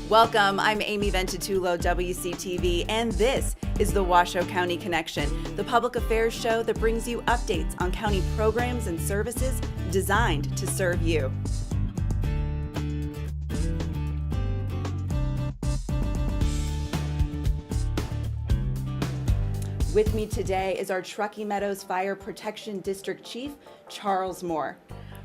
Welcome, I'm Amy Ventitulo, WCTV, and this is the Washoe County Connection, the public affairs show that brings you updates on county programs and services designed to serve you. With me today is our Truckee Meadows Fire Protection District Chief, Charles Moore.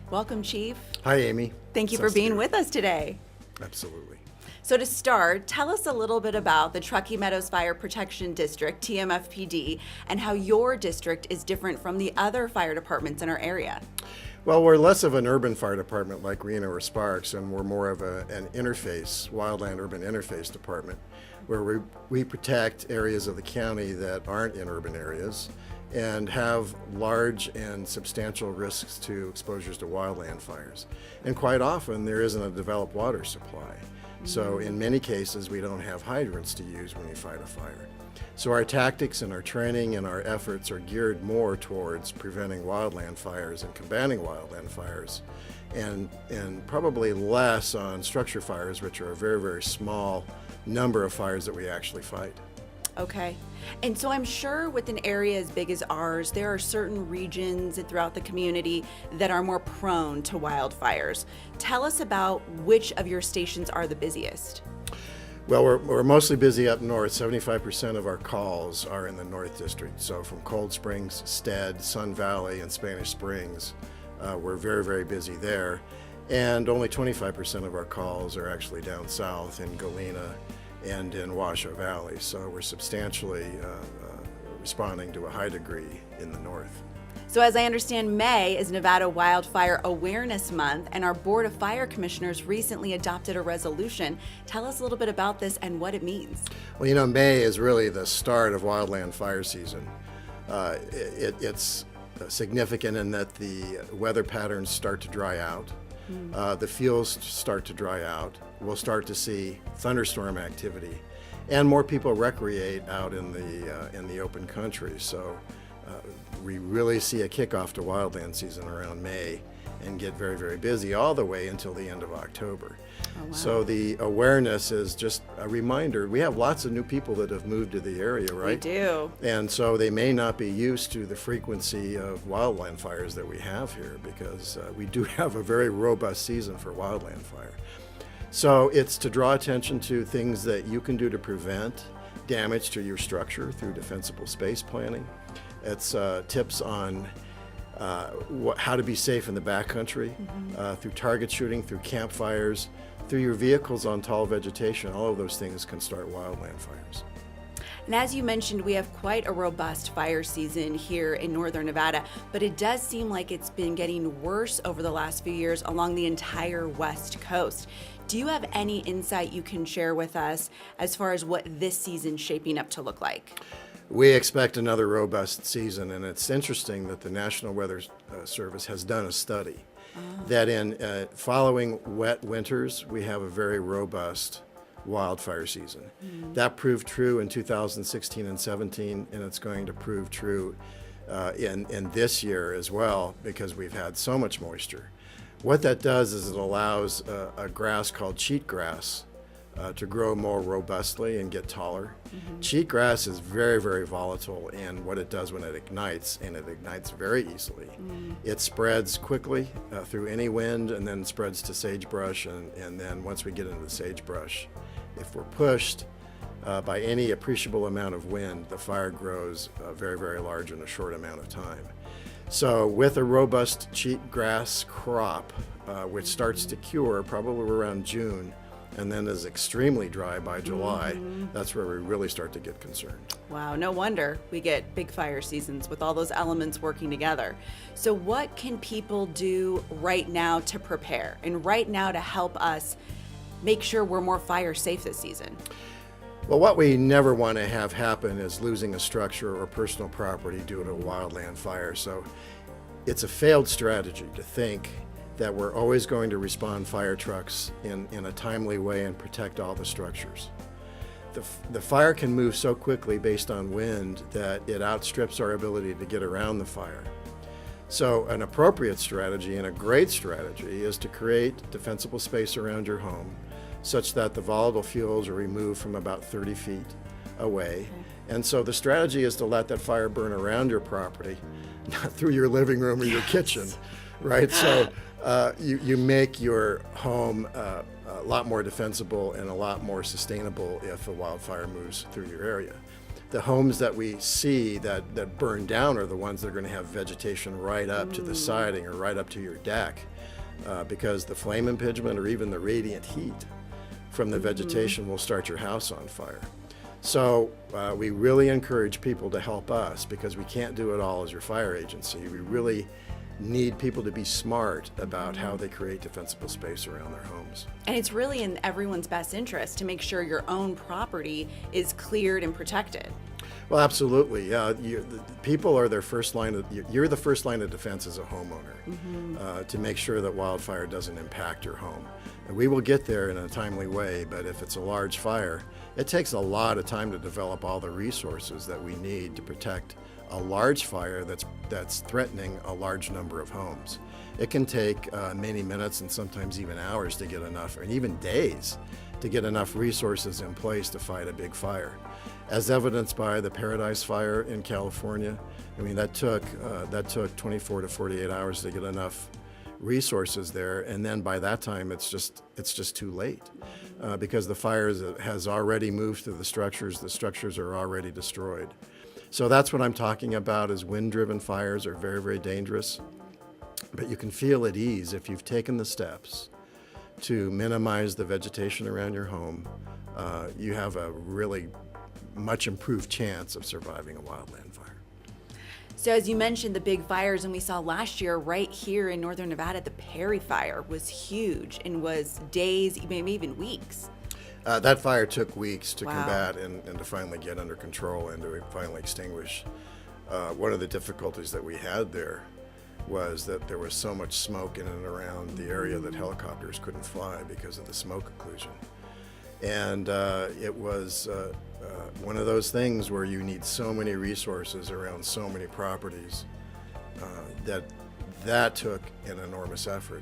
Welcome, Chief. Hi, Amy. Thank you for being with us today. Absolutely. So to start, tell us a little bit about the Truckee Meadows Fire Protection District, TMFPD, and how your district is different from the other fire departments in our area. Well, we're less of an urban fire department like Reno or Sparks, and we're more of an interface, wildland-urban interface department, where we protect areas of the county that aren't in urban areas and have large and substantial risks to exposures to wildland fires. And quite often, there isn't a developed water supply. So in many cases, we don't have hydrants to use when we fight a fire. So our tactics and our training and our efforts are geared more towards preventing wildland fires and combating wildland fires, and probably less on structure fires, which are a very, very small number of fires that we actually fight. Okay. And so I'm sure with an area as big as ours, there are certain regions throughout the community that are more prone to wildfires. Tell us about which of your stations are the busiest. Well, we're mostly busy up north. 75% of our calls are in the North District. So from Cold Springs, Stead, Sun Valley, and Spanish Springs, we're very, very busy there. And only 25% of our calls are actually down south in Galena and in Washoe Valley. So we're substantially responding to a high degree in the north. So as I understand, May is Nevada Wildfire Awareness Month, and our Board of Fire Commissioners recently adopted a resolution. Tell us a little bit about this and what it means. Well, you know, May is really the start of wildland fire season. It's significant in that the weather patterns start to dry out. The fuels start to dry out. We'll start to see thunderstorm activity, and more people recreate out in the open country. So we really see a kickoff to wildland season around May and get very, very busy all the way until the end of October. Oh, wow. So the awareness is just a reminder. We have lots of new people that have moved to the area, right? We do. And so they may not be used to the frequency of wildland fires that we have here, because we do have a very robust season for wildland fire. So it's to draw attention to things that you can do to prevent damage to your structure through defensible space planning. It's tips on how to be safe in the backcountry, through target shooting, through campfires, through your vehicles on tall vegetation. All of those things can start wildland fires. And as you mentioned, we have quite a robust fire season here in northern Nevada, but it does seem like it's been getting worse over the last few years along the entire West Coast. Do you have any insight you can share with us as far as what this season's shaping up to look like? We expect another robust season, and it's interesting that the National Weather Service has done a study that in following wet winters, we have a very robust wildfire season. That proved true in 2016 and 17, and it's going to prove true in this year as well, because we've had so much moisture. What that does is it allows a grass called cheatgrass to grow more robustly and get taller. Cheatgrass is very, very volatile in what it does when it ignites, and it ignites very easily. It spreads quickly through any wind, and then spreads to sagebrush, and then once we get into the sagebrush, if we're pushed by any appreciable amount of wind, the fire grows very, very large in a short amount of time. So with a robust cheatgrass crop, which starts to cure probably around June, and then is extremely dry by July, that's where we really start to get concerned. Wow, no wonder we get big fire seasons with all those elements working together. So what can people do right now to prepare and right now to help us make sure we're more fire safe this season? Well, what we never want to have happen is losing a structure or personal property due to a wildland fire. So it's a failed strategy to think that we're always going to respond fire trucks in a timely way and protect all the structures. The fire can move so quickly based on wind that it outstrips our ability to get around the fire. So an appropriate strategy and a great strategy is to create defensible space around your home, such that the volatile fuels are removed from about 30 feet away. And so the strategy is to let that fire burn around your property, not through your living room or your kitchen, right? So you make your home a lot more defensible and a lot more sustainable if a wildfire moves through your area. The homes that we see that burn down are the ones that are going to have vegetation right up to the siding or right up to your deck, because the flame impingement or even the radiant heat from the vegetation will start your house on fire. So we really encourage people to help us, because we can't do it all as your fire agency. We really need people to be smart about how they create defensible space around their homes. And it's really in everyone's best interest to make sure your own property is cleared and protected. Well, absolutely. Yeah, people are their first line. You're the first line of defense as a homeowner, to make sure that wildfire doesn't impact your home. And we will get there in a timely way, but if it's a large fire, it takes a lot of time to develop all the resources that we need to protect a large fire that's threatening a large number of homes. It can take many minutes and sometimes even hours to get enough, and even days, to get enough resources in place to fight a big fire. As evidenced by the Paradise Fire in California, I mean, that took 24 to 48 hours to get enough resources there, and then by that time it's just too late, because the fire has already moved through the structures are already destroyed. So that's what I'm talking about, is wind-driven fires are very, very dangerous, but you can feel at ease if you've taken the steps to minimize the vegetation around your home. You have a really much improved chance of surviving a wildland fire. So as you mentioned, the big fires, and we saw last year right here in northern Nevada, the Perry Fire was huge and was days, maybe even weeks. That fire took weeks to Wow. combat and to finally get under control and to finally extinguish. One of the difficulties that we had there was that there was so much smoke in and around the area that helicopters couldn't fly because of the smoke occlusion. And it was one of those things where you need so many resources around so many properties that took an enormous effort.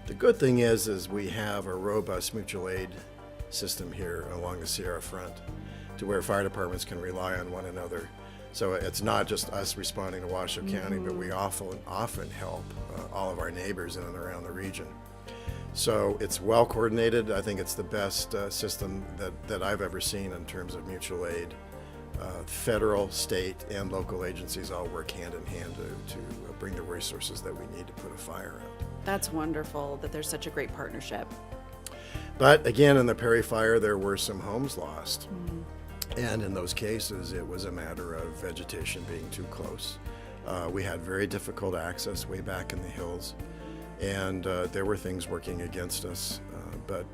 The good thing is we have a robust mutual aid system here along the Sierra Front, to where fire departments can rely on one another. So it's not just us responding to Washoe County, but we often help all of our neighbors in and around the region. So it's well coordinated. I think it's the best system that I've ever seen in terms of mutual aid. Federal, state, and local agencies all work hand in hand to bring the resources that we need to put a fire out. That's wonderful that there's such a great partnership. But again, in the Perry Fire, there were some homes lost. And in those cases, it was a matter of vegetation being too close. We had very difficult access way back in the hills, and there were things working against us. But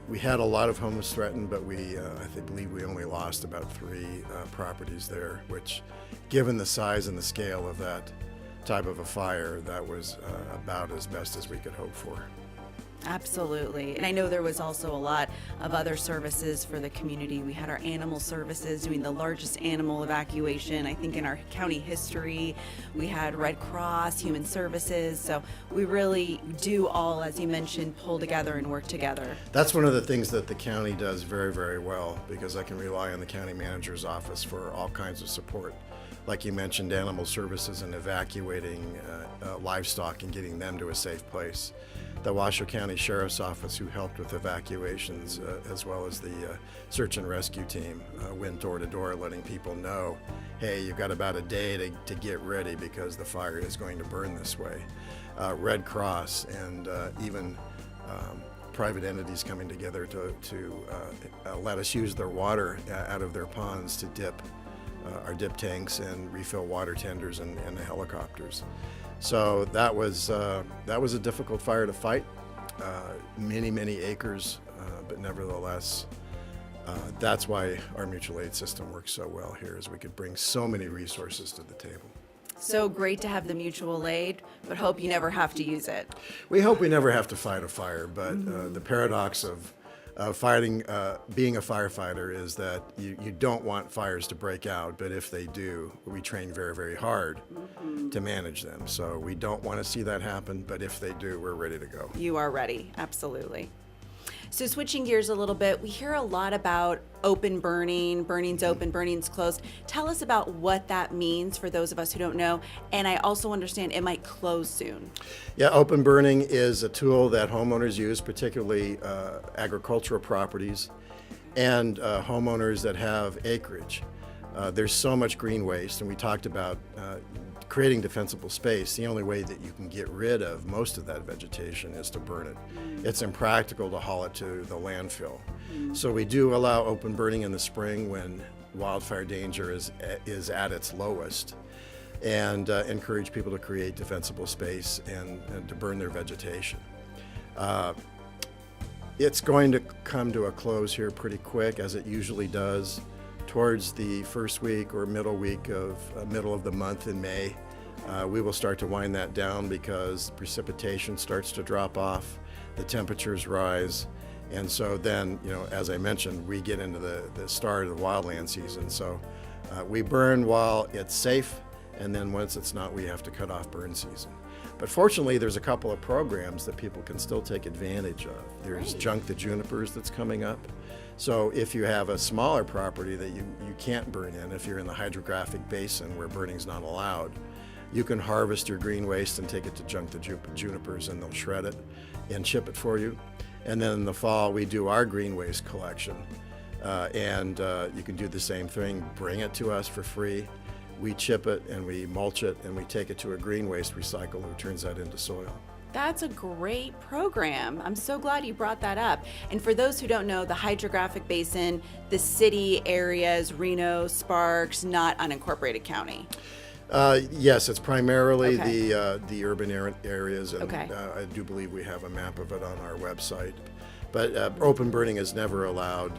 we had a lot of homes threatened, but I believe we only lost about 3 properties there, which, given the size and the scale of that type of a fire, that was about as best as we could hope for. Absolutely. And I know there was also a lot of other services for the community. We had our animal services doing the largest animal evacuation, I think, in our county history. We had Red Cross, Human Services. So we really do all, as you mentioned, pull together and work together. That's one of the things that the county does very, very well, because I can rely on the county manager's office for all kinds of support. Like you mentioned, animal services and evacuating livestock and getting them to a safe place. The Washoe County Sheriff's Office, who helped with evacuations, as well as the search and rescue team, went door to door letting people know, hey, you've got about a day to get ready because the fire is going to burn this way. Red Cross and even private entities coming together to let us use their water out of their ponds to dip our dip tanks and refill water tenders and the helicopters. So that was a difficult fire to fight, many acres, but nevertheless, that's why our mutual aid system works so well here, is we could bring so many resources to the table. So great to have the mutual aid, but hope you never have to use it. We hope we never have to fight a fire, but the paradox of fighting, being a firefighter, is that you don't want fires to break out, but if they do, we train very, very hard to manage them. So we don't want to see that happen, but if they do, we're ready to go. You are ready, absolutely. So switching gears a little bit, we hear a lot about open burning, burnings open, burnings closed. Tell us about what that means for those of us who don't know. And I also understand it might close soon. Yeah, open burning is a tool that homeowners use, particularly agricultural properties and homeowners that have acreage. There's so much green waste, and we talked about creating defensible space. The only way that you can get rid of most of that vegetation is to burn it. It's impractical to haul it to the landfill. So we do allow open burning in the spring when wildfire danger is at its lowest, and encourage people to create defensible space and to burn their vegetation. It's going to come to a close here pretty quick, as it usually does, towards the first week or middle of the month in May. We will start to wind that down because precipitation starts to drop off, the temperatures rise, and so then, as I mentioned, we get into the start of the wildland season. So we burn while it's safe, and then once it's not, we have to cut off burn season. But fortunately, there's a couple of programs that people can still take advantage of. There's Junk the Junipers that's coming up. So if you have a smaller property that you can't burn in, if you're in the hydrographic basin where burning's not allowed, you can harvest your green waste and take it to Junk the Junipers, and they'll shred it and ship it for you. And then in the fall, we do our green waste collection. And you can do the same thing, bring it to us for free. We chip it and we mulch it and we take it to a green waste recycler who turns that into soil. That's a great program. I'm so glad you brought that up. And for those who don't know, the hydrographic basin, the city areas, Reno, Sparks, not unincorporated county. Yes, it's primarily Okay. the urban areas, and Okay. I do believe we have a map of it on our website. But open burning is never allowed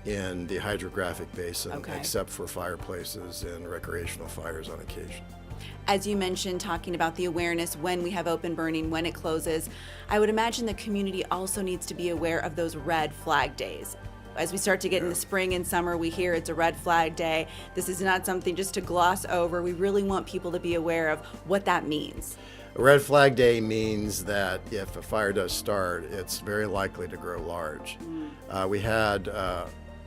in the hydrographic basin, Okay. except for fireplaces and recreational fires on occasion. As you mentioned, talking about the awareness when we have open burning, when it closes, I would imagine the community also needs to be aware of those red flag days. As we start to get in the spring and summer, we hear it's a red flag day. This is not something just to gloss over. We really want people to be aware of what that means. A red flag day means that if a fire does start, it's very likely to grow large. We had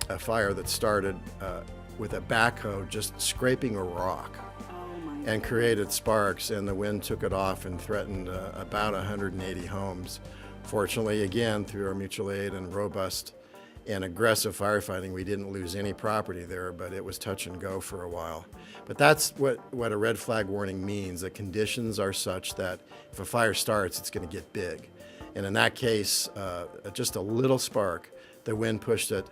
a fire that started with a backhoe just scraping a rock and created sparks, and the wind took it off and threatened about 180 homes. Fortunately, again, through our mutual aid and robust and aggressive firefighting, we didn't lose any property there, but it was touch and go for a while. But that's what a red flag warning means. The conditions are such that if a fire starts, it's going to get big. And in that case, just a little spark, the wind pushed it,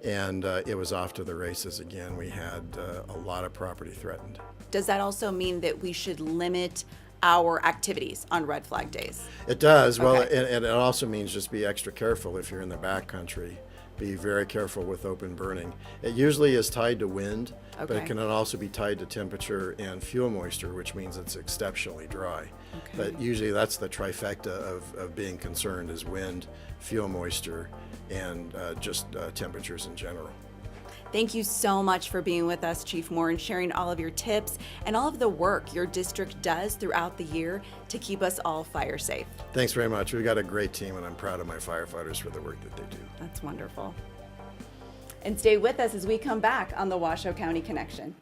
and it was off to the races again. We had a lot of property threatened. Does that also mean that we should limit our activities on red flag days? It does. Well, Okay. and it also means just be extra careful if you're in the backcountry. Be very careful with open burning. It usually is tied to wind, but Okay. it can also be tied to temperature and fuel moisture, which means it's exceptionally dry. Okay. But usually that's the trifecta of being concerned, is wind, fuel moisture, and just temperatures in general. Thank you so much for being with us, Chief Moore, and sharing all of your tips and all of the work your district does throughout the year to keep us all fire safe. Thanks very much. We've got a great team, and I'm proud of my firefighters for the work that they do. That's wonderful. And stay with us as we come back on the Washoe County Connection.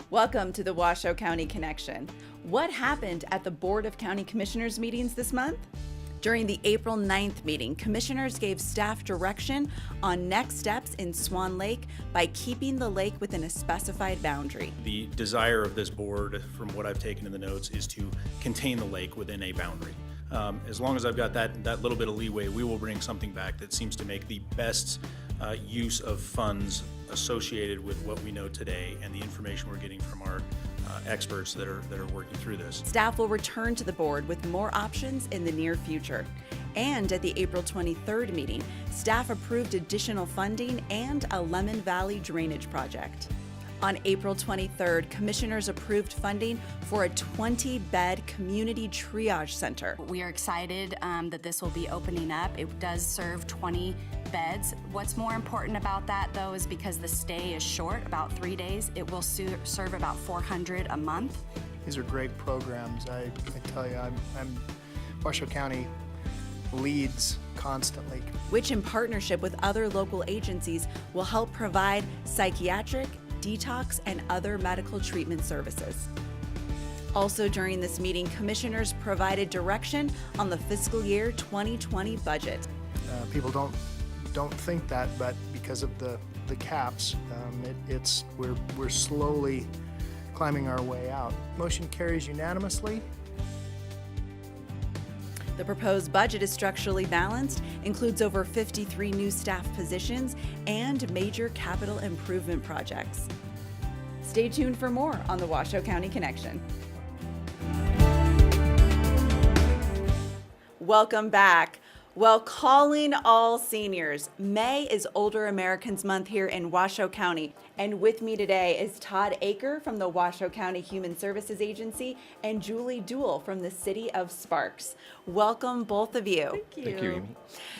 Welcome to the Washoe County Connection. What happened at the Board of County Commissioners meetings this month? During the April 9th meeting, commissioners gave staff direction on next steps in Swan Lake by keeping the lake within a specified boundary. The desire of this board, from what I've taken in the notes, is to contain the lake within a boundary. As long as I've got that little bit of leeway, we will bring something back that seems to make the best use of funds associated with what we know today and the information we're getting from our experts that are working through this. Staff will return to the board with more options in the near future. And at the April 23rd meeting, staff approved additional funding and a Lemon Valley drainage project. On April 23rd, commissioners approved funding for a 20-bed community triage center. We are excited that this will be opening up. It does serve 20 beds. What's more important about that, though, is because the stay is short, about 3 days, it will serve about 400 a month. These are great programs. I tell you, I'm Washoe County leads constantly. which in partnership with other local agencies will help provide psychiatric, detox, and other medical treatment services. Also during this meeting, commissioners provided direction on the fiscal year 2020 budget. People don't think that, but because of the caps, we're slowly climbing our way out. Motion carries unanimously. The proposed budget is structurally balanced, includes over 53 new staff positions, and major capital improvement projects. Stay tuned for more on the Washoe County Connection. Welcome back. Well, calling all seniors, May is Older Americans Month here in Washoe County. And with me today is Todd Aker from the Washoe County Human Services Agency and Julie Duell from the City of Sparks. Welcome, both of you. Thank you, Amy.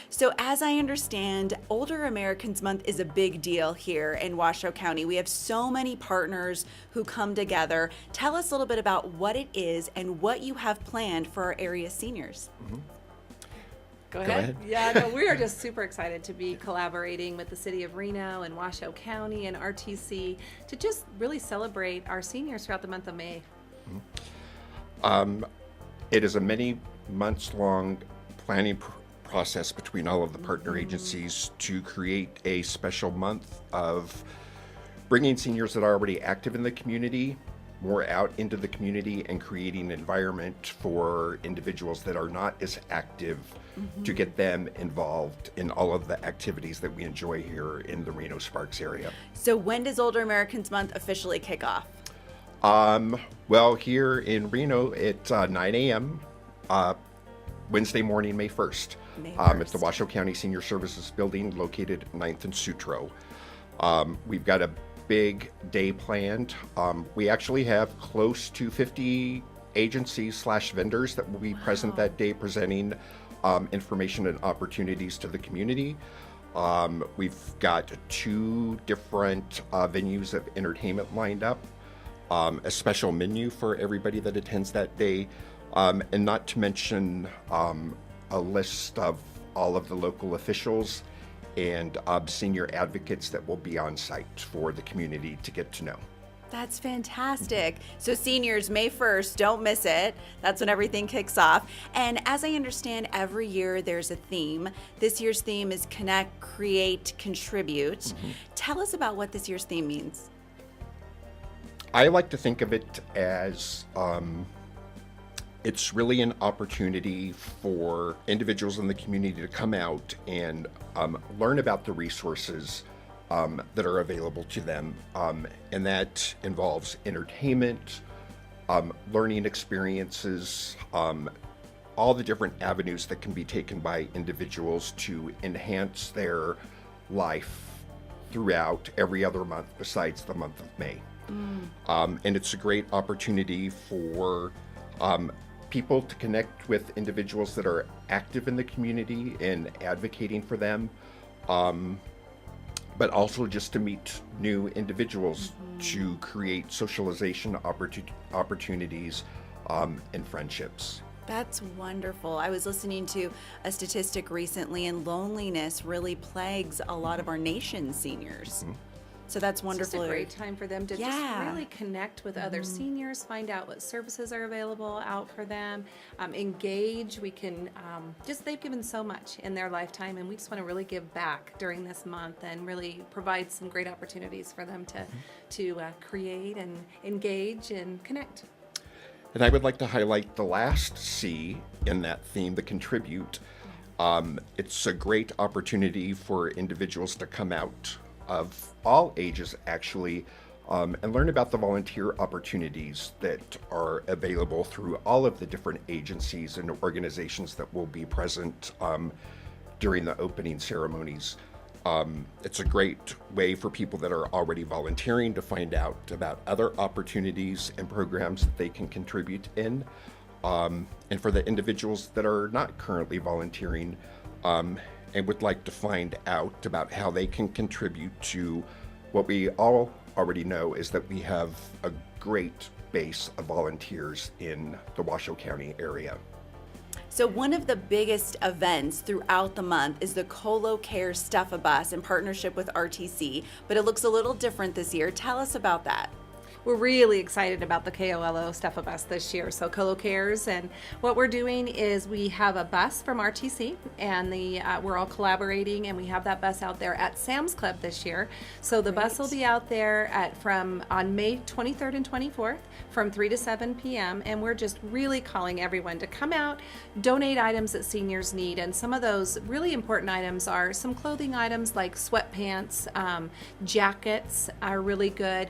So as I understand, Older Americans Month is a big deal here in Washoe County. We have so many partners who come together. Tell us a little bit about what it is and what you have planned for our area seniors. Mm-hmm. Go ahead. Yeah, no, we are just super excited to be collaborating with the City of Reno and Washoe County and RTC to just really celebrate our seniors throughout the month of May. It is a many months long planning process between all of the partner agencies to create a special month of bringing seniors that are already active in the community more out into the community and creating an environment for individuals that are not as active to get them involved in all of the activities that we enjoy here in the Reno Sparks area. So when does Older Americans Month officially kick off? Well, here in Reno at 9 a.m. Wednesday morning, May 1st, May at the 1st. Washoe County Senior Services Building located at 9th and Sutro. We've got a big day planned. We actually have close to 50 agencies / vendors that will be present that day presenting information and opportunities to the community. We've got 2 different venues of entertainment lined up, a special menu for everybody that attends that day, and not to mention a list of all of the local officials and senior advocates that will be on site for the community to get to know. That's fantastic. So seniors, May 1st, don't miss it. That's when everything kicks off. And as I understand, every year there's a theme. This year's theme is Connect, Create, Contribute. Tell us about what this year's theme means. I like to think of it as it's really an opportunity for individuals in the community to come out and learn about the resources that are available to them. And that involves entertainment, learning experiences, all the different avenues that can be taken by individuals to enhance their life throughout every other month besides the month of May. And it's a great opportunity for people to connect with individuals that are active in the community and advocating for them, but also just to meet new individuals to create socialization opportunities and friendships. That's wonderful. I was listening to a statistic recently, and loneliness really plagues a lot of our nation's seniors. So that's It's wonderful. just a great time for them to Yeah. just really connect with other seniors, find out what services are available out for them, engage. We can they've given so much in their lifetime, and we just want to really give back during this month and really provide some great opportunities for them to create and engage and connect. And I would like to highlight the last C in that theme, the contribute. It's a great opportunity for individuals to come out of all ages, actually, and learn about the volunteer opportunities that are available through all of the different agencies and organizations that will be present during the opening ceremonies. It's a great way for people that are already volunteering to find out about other opportunities and programs that they can contribute in. And for the individuals that are not currently volunteering and would like to find out about how they can contribute to what we all already know is that we have a great base of volunteers in the Washoe County area. So one of the biggest events throughout the month is the Colo Care Stuff-A-Bus in partnership with RTC, but it looks a little different this year. Tell us about that. We're really excited about the KOLO Stuff-A-Bus this year, so Colo Cares, and what we're doing is we have a bus from RTC, and we're all collaborating, and we have that bus out there at Sam's Club this year. So the bus will be out there on May 23rd and 24th from 3 to 7 p.m., and we're just really calling everyone to come out, donate items that seniors need, and some of those really important items are some clothing items like sweatpants, jackets are really good,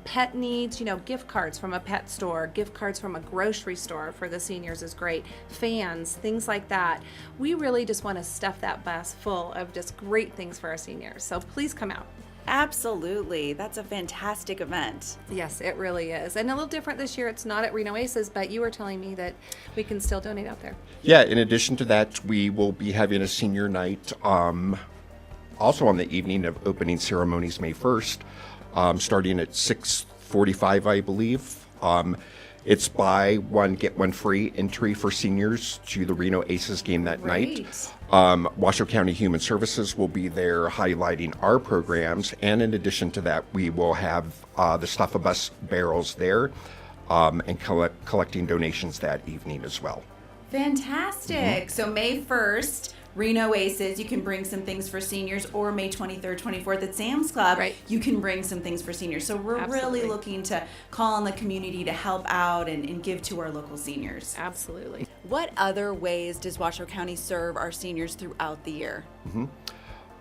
pet needs, gift cards from a pet store, gift cards from a grocery store for the seniors is great, fans, things like that. We really just want to stuff that bus full of just great things for our seniors. So please come out. Absolutely. That's a fantastic event. Yes, it really is. And a little different this year. It's not at Reno Aces, but you were telling me that we can still donate out there. Yeah, in addition to that, we will be having a senior night also on the evening of opening ceremonies May 1st, starting at 6:45, I believe. It's buy one, get one free entry for seniors to the Reno Aces game that night. Washoe County Human Services will be there highlighting our programs, and in addition to that, we will have the Stuff-A-Bus barrels there and collecting donations that evening as well. Fantastic. So May 1st, Reno Aces, you can bring some things for seniors, or May 23rd, 24th at Sam's Club, Right. you can bring some things for seniors. So we're Absolutely. really looking to call on the community to help out and give to our local seniors. Absolutely. What other ways does Washoe County serve our seniors throughout the year?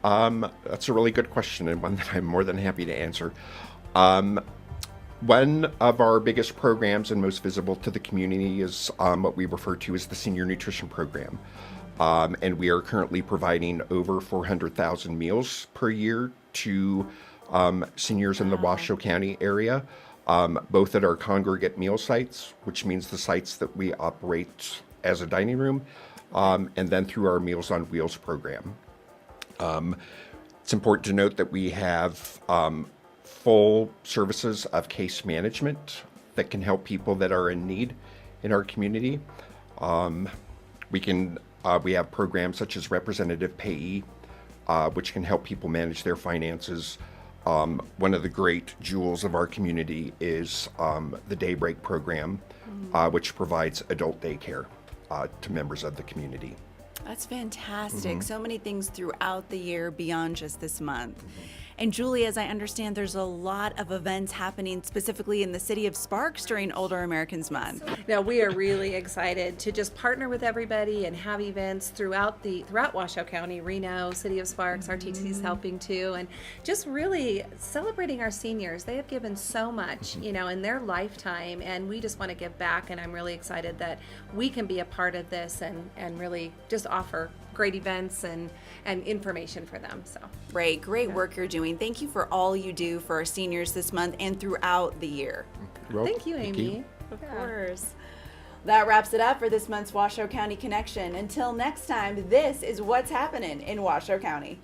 That's a really good question, and one that I'm more than happy to answer. One of our biggest programs and most visible to the community is what we refer to as the Senior Nutrition Program. And we are currently providing over 400,000 meals per year to seniors in the Washoe County area, both at our congregate meal sites, which means the sites that we operate as a dining room, and then through our Meals on Wheels program. It's important to note that we have full services of case management that can help people that are in need in our community. We have programs such as Representative Payee, which can help people manage their finances. One of the great jewels of our community is the Daybreak program, which provides adult daycare to members of the community. That's fantastic. So many things throughout the year beyond just this month. And Julie, as I understand, there's a lot of events happening specifically in the city of Sparks during Older Americans Month. Now, we are really excited to just partner with everybody and have events throughout Washoe County, Reno, City of Sparks, RTC's helping too, and just really celebrating our seniors. They have given so much, in their lifetime, and we just want to give back, and I'm really excited that we can be a part of this and really just offer great events and information for them. So Great work you're doing. Thank you for all you do for our seniors this month and throughout the year. thank you, Amy. Of course. That wraps it up for this month's Washoe County Connection. Until next time, this is what's happening in Washoe County.